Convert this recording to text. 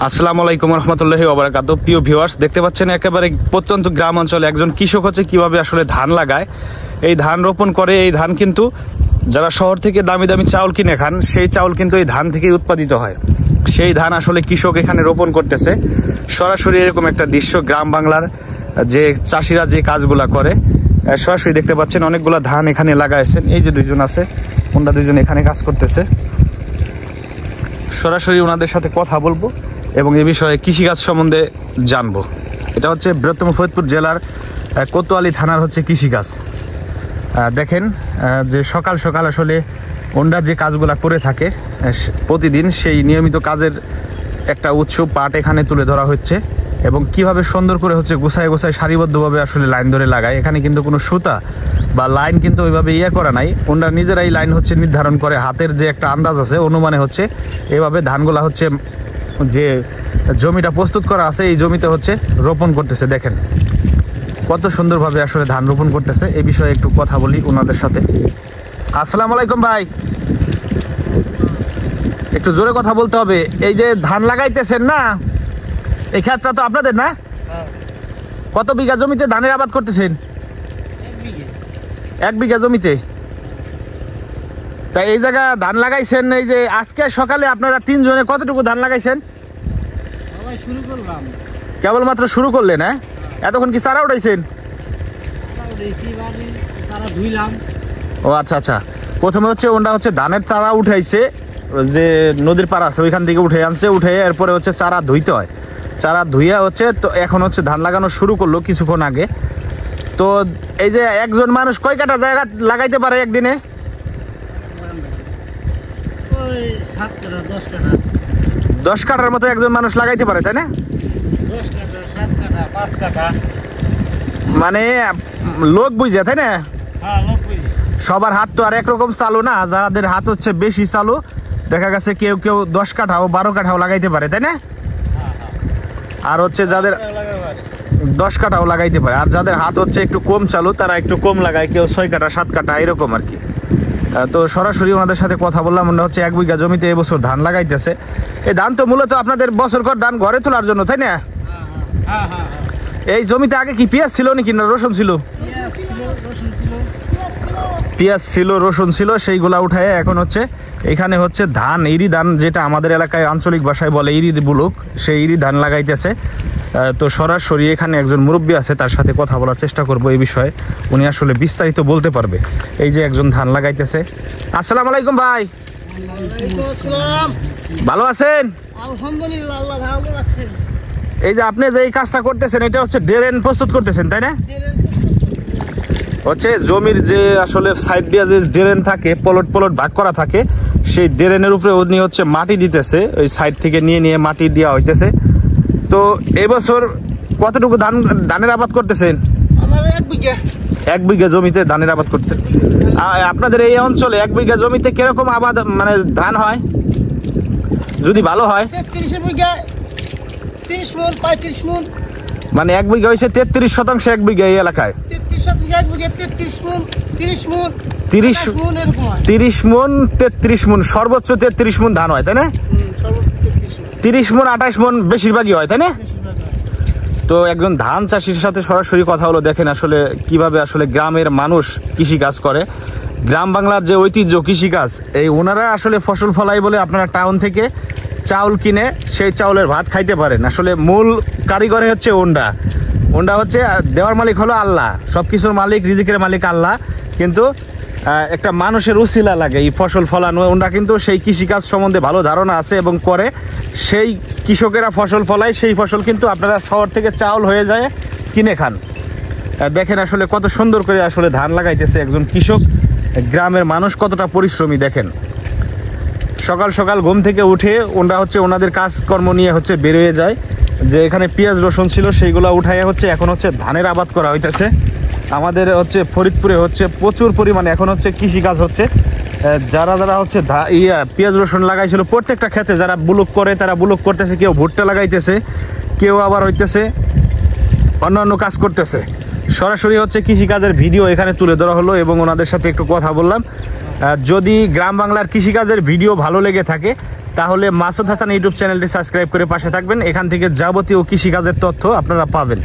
আসসালামু আলাইকুম রহমতুল্লাহি ওয়া বারাকাতুহু। প্রিয় ভিউয়ার্স, দেখতে পাচ্ছেন একেবারে প্রত্যন্ত গ্রাম অঞ্চলে একজন কৃষক হচ্ছে কিভাবে আসলে ধান লাগায়, এই ধান রোপণ করে। এই ধান কিন্তু যারা শহর থেকে দামি দামি চাউল কিনে খান, সেই চাউল কিন্তু এই ধান থেকে উৎপাদিত হয়। সেই ধান আসলে কৃষক এখানে রোপণ করতেছে। সরাসরি এরকম একটা দৃশ্য গ্রাম বাংলার যে চাষিরা যে কাজগুলা করে, সরাসরি দেখতে পাচ্ছেন অনেকগুলা ধান এখানে লাগাইছেন। এই যে দুইজন আছে, ওনারা দুইজন এখানে কাজ করতেছে। সরাসরি ওনাদের সাথে কথা বলবো এবং এ বিষয়ে কৃষিকাজ সম্বন্ধে জানবো। এটা হচ্ছে বৃহত্তম ফরিদপুর জেলার কোতোয়ালি থানার হচ্ছে কৃষিকাজ। দেখেন যে সকাল সকাল আসলে ওনারা যে কাজগুলা করে থাকে প্রতিদিন, সেই নিয়মিত কাজের একটা উৎস পাট এখানে তুলে ধরা হচ্ছে এবং কিভাবে সুন্দর করে হচ্ছে গোছায় গোছায় সারিবদ্ধভাবে আসলে লাইন ধরে লাগায়। এখানে কিন্তু কোনো সুতা বা লাইন কিন্তু ওইভাবে করা নাই, ওনারা নিজেরাই লাইন হচ্ছে নির্ধারণ করে। হাতের যে একটা আন্দাজ আছে, অনুমানে হচ্ছে এভাবে ধানগুলা হচ্ছে যে জমিটা প্রস্তুত করা আছে এই জমিতে হচ্ছে রোপণ করতেছে। দেখেন কত সুন্দরভাবে আসলে ধান রোপণ করতেছে। এই বিষয়ে একটু কথা বলি ওনাদের সাথে। আসসালামু আলাইকুম ভাই, একটু জোরে কথা বলতে হবে। এই যে ধান লাগাইতেছেন না, এই ক্ষেতটা তো আপনাদের না? কত বিঘা জমিতে ধানের আবাদ করতেছেন? 1 বিঘা জমিতে। তাই এই জায়গা ধান লাগাইছেন, এই যে আজকে সকালে আপনারা 3 জনে কতটুকু ধান লাগাইছেন? কেবলমাত্র শুরু করলেন? হ্যাঁ, এতক্ষণ কি চারা উঠাইছেন? ও আচ্ছা আচ্ছা, প্রথমে হচ্ছে ওটা হচ্ছে ধানের চারা উঠাইছে, যে নদীর পাড় আছে ওইখান থেকে উঠে আনছে, উঠে এরপরে হচ্ছে চারা ধুইতে হয়। চারা ধুইয়া হচ্ছে তো এখন হচ্ছে ধান লাগানো শুরু করলো কিছুক্ষণ আগে। তো এই যে একজন মানুষ কয় কাঠা জায়গা লাগাইতে পারে একদিনে? 10 কাঠার মতো একজন মানুষ লাগাইতে পারে, তাই না? মানে লোক বুঝে, তাই না? সবার হাত তো আর একরকম চালু না, যাদের হাত হচ্ছে বেশি চালু, দেখা গেছে কেউ কেউ 10 কাঠাও 12 কাঠাও লাগাইতে পারে, তাই না? আর হচ্ছে যাদের 10 কাঠাও লাগাইতে পারে, আর যাদের হাত হচ্ছে একটু কম চালু তারা একটু কম লাগায়, কেউ 6 কাঠা 7 কাঠা এরকম আর কি। তো সরাসরি ওনাদের সাথে কথা বললাম। ওনারা হচ্ছে 1 বিঘা জমিতে এবছর ধান লাগাইতেছে। এই ধান তো মূলত আপনাদের বছরকর ধান ঘরে তোলার জন্য, তাই না? এই জমিতে আগে কি পেঁয়াজ ছিল নাকি না রসুন ছিল? পেঁয়াজ ছিল, রসুন ছিল, সেইগুলা উঠায় এখন হচ্ছে এখানে হচ্ছে ধান, ইরি ধান, যেটা আমাদের এলাকায় আঞ্চলিক ভাষায় বলে ইরি বুলুক, সেই ইরি ধান লাগাইতেছে। তো সরাসরি এখানে একজন মুরব্বী আছে, তার সাথে কথা বলার চেষ্টা করব এই বিষয়ে। উনি আসলে বিস্তারিত বলতে পারবে। এই যে একজন ধান লাগাইতেছে। আসসালামু আলাইকুম ভাই, ভালো আছেন? আলহামদুলিল্লাহ, আল্লাহ ভালো রাখছেন। এই যে আপনি যে এই কাজটা করতেছেন, এটা হচ্ছে ড্রেন প্রস্তুত করতেছেন, তাই না? হচ্ছে জমির যে আসলে সাইড দিয়ে যে ড্রেন থাকে, পলট পলট ভাগ করা থাকে, সেই ড্রেনের উপরে উনি হচ্ছে মাটি দিতেছে, ওই সাইড থেকে নিয়ে নিয়ে মাটি দেওয়া হইতেছে। তো এবছর কতটুকু ধানের আবাদ করতেছেন? 1 বিঘা জমিতে ধানের আবাদ করতেছেন। আপনাদের এই অঞ্চলে 1 বিঘা জমিতে কিরকম আবাদ মানে ধান হয় যদি ভালো হয়? 30 মণ 35 মণ। মানে 1 বিঘা হয়েছে 33% 1 বিঘা এই এলাকায়। 30 মণ 33 মণ, সর্বোচ্চ 33 মণ ধান হয়, তাই না? 30 মণ 28 মণ বেশিরভাগই হয়, তাই না? তো একজন ধান চাষির সাথে সরাসরি কথা হলো। দেখেন আসলে কিভাবে আসলে গ্রামের মানুষ কৃষি কাজ করে। গ্রাম বাংলার যে ঐতিহ্য কৃষিকাজ, এই ওনারা আসলে ফসল ফলাই বলে আপনারা টাউন থেকে চাউল কিনে সেই চাউলের ভাত খাইতে পারেন। আসলে মূল কারিগরে হচ্ছে ওনরা হচ্ছে দেওয়ার মালিক হলো আল্লাহ, সবকিছুর মালিক, রিজিকের মালিক আল্লাহ, কিন্তু একটা মানুষের উসিলা লাগে এই ফসল ফলানো। ওনরা কিন্তু সেই কৃষিকাজ সম্বন্ধে ভালো ধারণা আছে এবং করে। সেই কৃষকেরা ফসল ফলায়, সেই ফসল কিন্তু আপনারা শহর থেকে চাউল হয়ে যায় কিনে খান। দেখেন আসলে কত সুন্দর করে আসলে ধান লাগাইতেছে একজন কৃষক। গ্রামের মানুষ কতটা পরিশ্রমী দেখেন। সকাল সকাল ঘুম থেকে উঠে ওনরা হচ্ছে ওনাদের কাজকর্ম নিয়ে হচ্ছে বেরোয় যায়। যে এখানে পেঁয়াজ রসুন ছিল সেইগুলো উঠাইয়া হচ্ছে এখন হচ্ছে ধানের আবাদ করা হইতেছে। আমাদের হচ্ছে ফরিদপুরে হচ্ছে প্রচুর পরিমাণে এখন হচ্ছে কৃষিকাজ হচ্ছে। যারা যারা হচ্ছে পেঁয়াজ রসুন লাগাইছিল প্রত্যেকটা ক্ষেতে যারা বুলুক করে তারা বুলুক করতেছে, কেউ ভুট্টা লাগাইতেছে, কেউ আবার হইতেছে অন্যান্য কাজ করতেছে। সরাসরি হচ্ছে কৃষিকাজের ভিডিও এখানে তুলে ধরা হলো এবং ওনাদের সাথে একটু কথা বললাম। যদি গ্রাম বাংলার কৃষিকাজের ভিডিও ভালো লেগে থাকে তাহলে মাসুদ হাসান ইউটিউব চ্যানেলটি সাবস্ক্রাইব করে পাশে থাকবেন। এখান থেকে যাবতীয় কৃষিকাজের তথ্য আপনারা পাবেন।